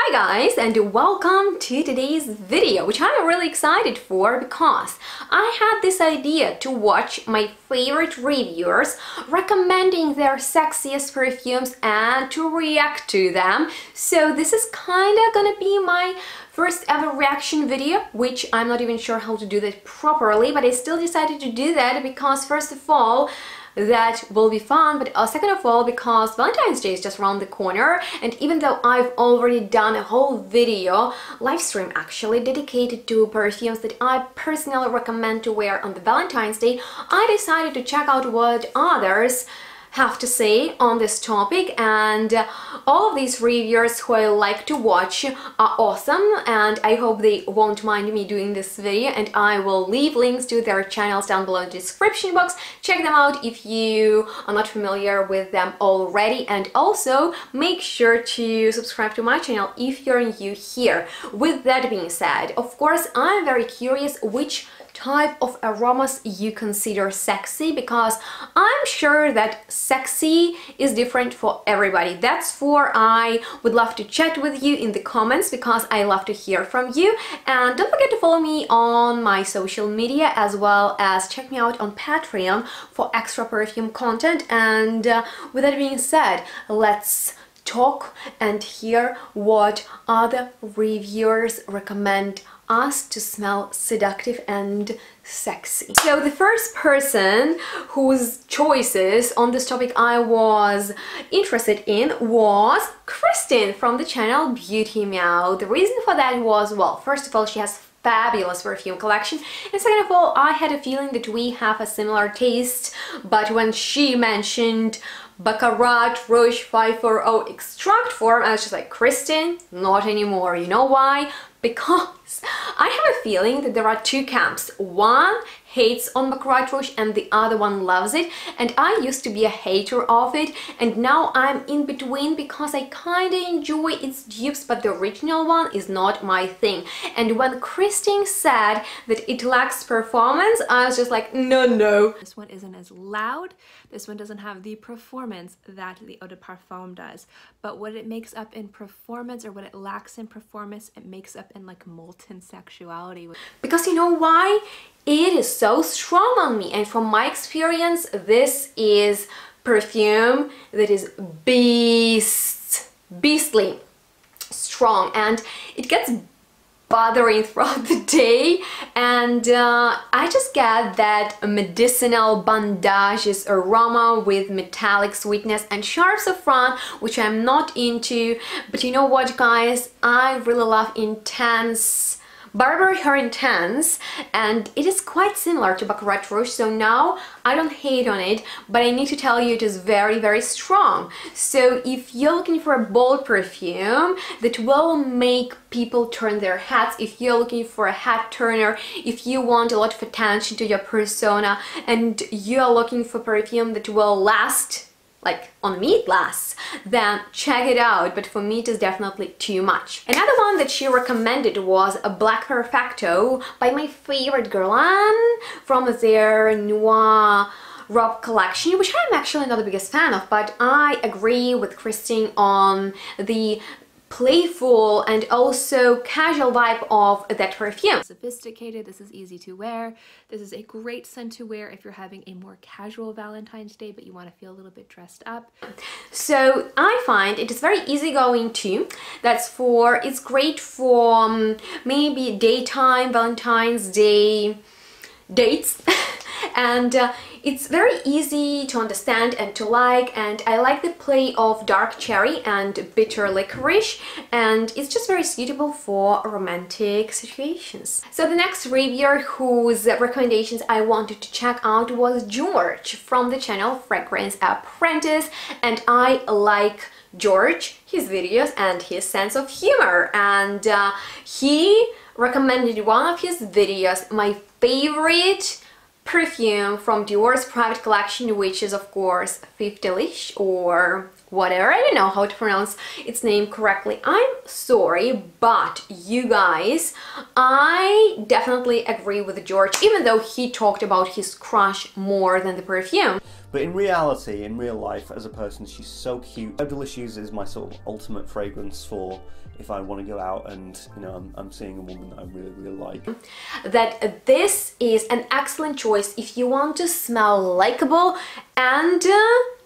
Hi guys, and welcome to today's video, which I'm really excited for because I had this idea to watch my favorite reviewers recommending their sexiest perfumes and to react to them. So this is kinda gonna be my first ever reaction video, which I'm not even sure how to do that properly, but I still decided to do that because first of all, that will be fun, but second of all, because Valentine's Day is just around the corner, and even though I've already done a whole video, live stream actually, dedicated to perfumes that I personally recommend to wear on the Valentine's Day, I decided to check out what others have to say on this topic, and all of these reviewers who I like to watch are awesome, and I hope they won't mind me doing this video, and I will leave links to their channels down below in the description box. Check them out if you are not familiar with them already, and also make sure to subscribe to my channel if you're new here. With that being said, of course, I'm very curious which type of aromas you consider sexy, because I'm sure that sexy is different for everybody. That's for I would love to chat with you in the comments, because I love to hear from you. And don't forget to follow me on my social media, as well as check me out on Patreon for extra perfume content. And with that being said, let's talk and hear what other reviewers recommend us to smell seductive and sexy. So the first person whose choices on this topic I was interested in was Kristin from the channel Beauty Meow. The reason for that was, well, first of all, she has fabulous perfume collection, and second of all, I had a feeling that we have a similar taste, but when she mentioned BACCARAT ROUGE 540 extract form, I was just like, Kristin, not anymore. You know why? Because I have a feeling that there are two camps. One hates on BACCARAT ROUGE and the other one loves it, and I used to be a hater of it, and now I'm in between because I kinda enjoy its dupes, but the original one is not my thing. And when Kristin said that it lacks performance, I was just like, no. This one isn't as loud, this one doesn't have the performance that the Eau de Parfum does, but what it makes up in performance, or what it lacks in performance, it makes up in like molten sexuality. Because you know why? It is so strong on me, and from my experience, this is perfume that is beastly strong, and it gets bothering throughout the day, and I just get that medicinal bandages aroma with metallic sweetness and sharp saffron, which I'm not into. But you know what, guys, I really love intense Burberry Her Intense, and it is quite similar to BACCARAT ROUGE, so now I don't hate on it, but I need to tell you it is very strong. So if you're looking for a bold perfume that will make people turn their heads, if you're looking for a head turner, if you want a lot of attention to your persona, and you're looking for perfume that will last, like on me it lasts, then check it out, but for me it is definitely too much. Another one that she recommended was a Black Perfecto by my favorite GUERLAIN from their Noir Robe collection, which I'm actually not the biggest fan of, but I agree with Kristin on the playful and also casual vibe of that perfume. Sophisticated, this is easy to wear. This is a great scent to wear if you're having a more casual Valentine's Day, but you want to feel a little bit dressed up. So I find it is very easygoing too. It's great for maybe daytime Valentine's Day dates. And it's very easy to understand and to like, and I like the play of dark cherry and bitter licorice, and it's just very suitable for romantic situations. So the next reviewer whose recommendations I wanted to check out was George from the channel Fragrance Apprentice, and I like George, his videos and his sense of humor, and he recommended one of his videos, my favorite perfume from Dior's private collection, which is of course 50-ish or whatever. I don't know how to pronounce its name correctly. I'm sorry, but you guys, I definitely agree with George, even though he talked about his crush more than the perfume. But in reality, in real life, as a person, she's so cute. Delicious is my sort of ultimate fragrance for if I want to go out and, you know, I'm seeing a woman that I really, really like. That this is an excellent choice if you want to smell likable and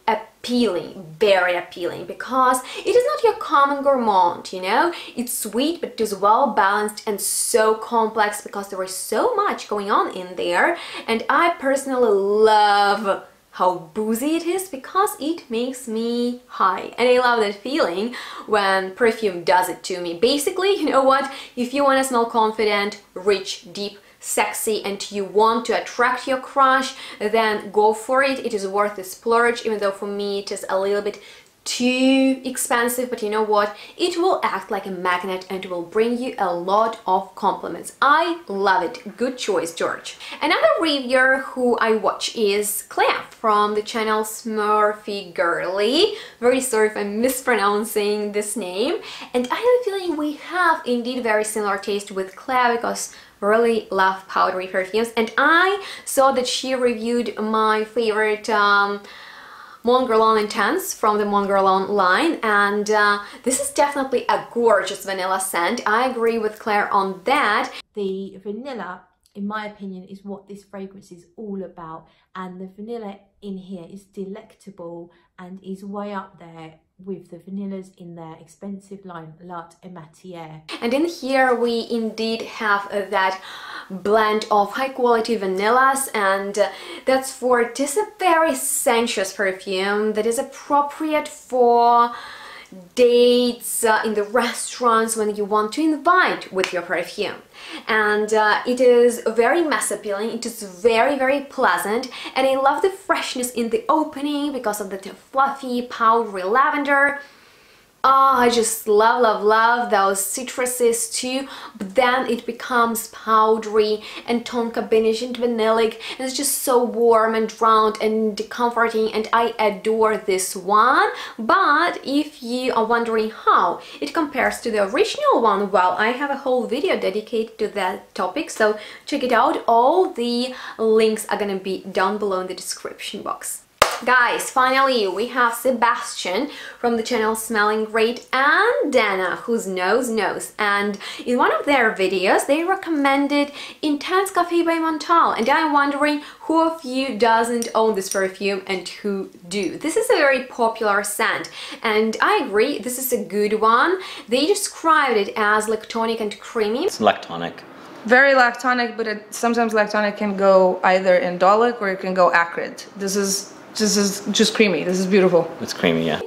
appealing, very appealing, because it is not your common gourmand, you know. It's sweet, but it is well balanced and so complex because there is so much going on in there. And I personally love how boozy it is because it makes me high, and I love that feeling when perfume does it to me. Basically, you know what, if you want to smell confident, rich, deep, sexy, and you want to attract your crush, then go for it. It is worth the splurge, even though for me it is a little bit too expensive, but you know what, it will act like a magnet and will bring you a lot of compliments. I love it. Good choice, George. Another reviewer who I watch is Claire from the channel Smyrfugurly. Very sorry if I'm mispronouncing this name, and I have a feeling we have indeed very similar taste with Claire because really love powdery perfumes. And I saw that she reviewed my favorite GUERLAIN Intense from the GUERLAIN line, and this is definitely a gorgeous vanilla scent. I agree with Claire on that. The vanilla, in my opinion, is what this fragrance is all about, and the vanilla in here is delectable and is way up there with the vanillas in their expensive line L'Art et Matière. And in here we indeed have that blend of high quality vanillas, and that's for this a very sensuous perfume that is appropriate for dates in the restaurants when you want to invite with your perfume. And it is very mass appealing, it is very, very pleasant, and I love the freshness in the opening because of the fluffy powdery lavender. Oh, I just love, love, love those citruses too, but then it becomes powdery and tonka beige and vanillic, and it's just so warm and round and comforting, and I adore this one. But if you are wondering how it compares to the original one, well, I have a whole video dedicated to that topic, so check it out. All the links are gonna be down below in the description box. Guys, finally we have Sebastian from the channel Smelling Great and Dana, whose nose knows, and in one of their videos they recommended Intense Cafe by MONTALE, and I'm wondering who of you doesn't own this perfume and who do. This is a very popular scent, and I agree, this is a good one. They described it as lactonic and creamy. It's lactonic. Very lactonic, but sometimes lactonic can go either indolic or it can go acrid. This is just creamy. This is beautiful. It's creamy, yeah.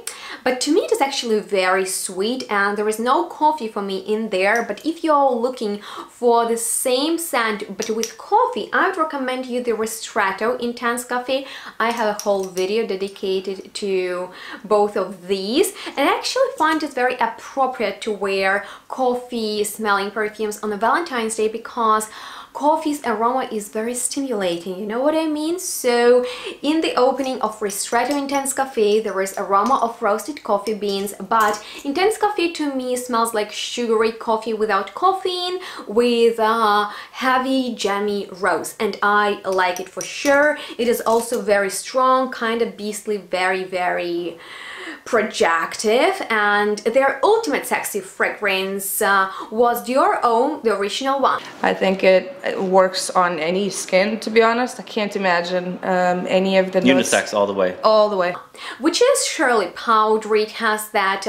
But to me it is actually very sweet, and there is no coffee for me in there. But if you're looking for the same scent but with coffee, I would recommend you the Ristretto Intense Cafe. I have a whole video dedicated to both of these, and I actually find it very appropriate to wear coffee smelling perfumes on a Valentine's Day because coffee's aroma is very stimulating, you know what I mean? So in the opening of Ristretto Intense Cafe there is aroma of roasted coffee beans, but Intense Cafe to me smells like sugary coffee without caffeine with heavy jammy rose, and I like it for sure. It is also very strong, kind of beastly, very, very projective, and their ultimate sexy fragrance was Dior Homme, the original one. I think it works on any skin, to be honest. I can't imagine any of the notes. Unisex all the way. All the way. Which is surely powdery. It has that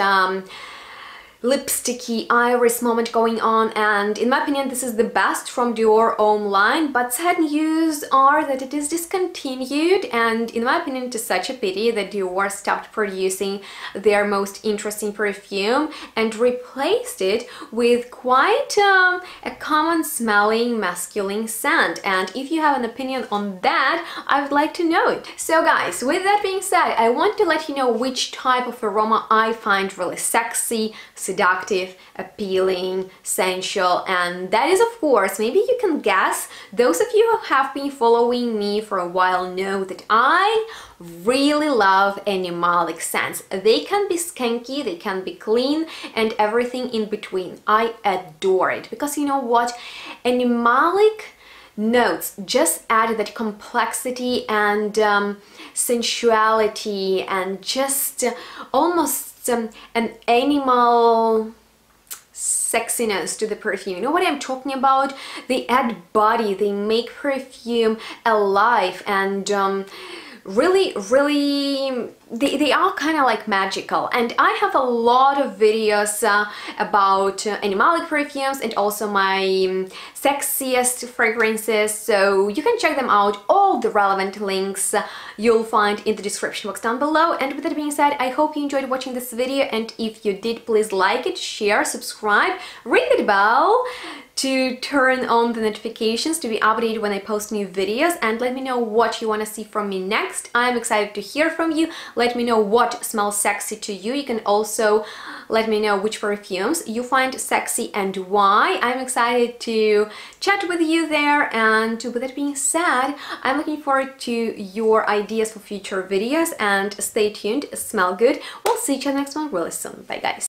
lipsticky iris moment going on, and in my opinion this is the best from Dior Homme line, but sad news are that it is discontinued, and in my opinion it is such a pity that Dior stopped producing their most interesting perfume and replaced it with quite a common smelling masculine scent. And if you have an opinion on that, I would like to know it. So guys, with that being said, I want to let you know which type of aroma I find really sexy, seductive, appealing, sensual, and that is, of course, maybe you can guess, those of you who have been following me for a while know that I really love animalic scents. They can be skanky, they can be clean, and everything in between. I adore it because you know what? Animalic notes just add that complexity and sensuality and just almost an animal sexiness to the perfume. You know what I'm talking about? They add body, they make perfume alive, and really they are kind of like magical. And I have a lot of videos about animalic perfumes and also my sexiest fragrances, so you can check them out. All the relevant links you'll find in the description box down below. And with that being said, I hope you enjoyed watching this video, and if you did, please like it, share, subscribe, ring the bell to turn on the notifications to be updated when I post new videos, and let me know what you want to see from me next. I'm excited to hear from you. Let me know what smells sexy to you. You can also let me know which perfumes you find sexy and why. I'm excited to chat with you there, and with that being said, I'm looking forward to your ideas for future videos, and stay tuned, smell good. We'll see each other next one really soon. Bye guys.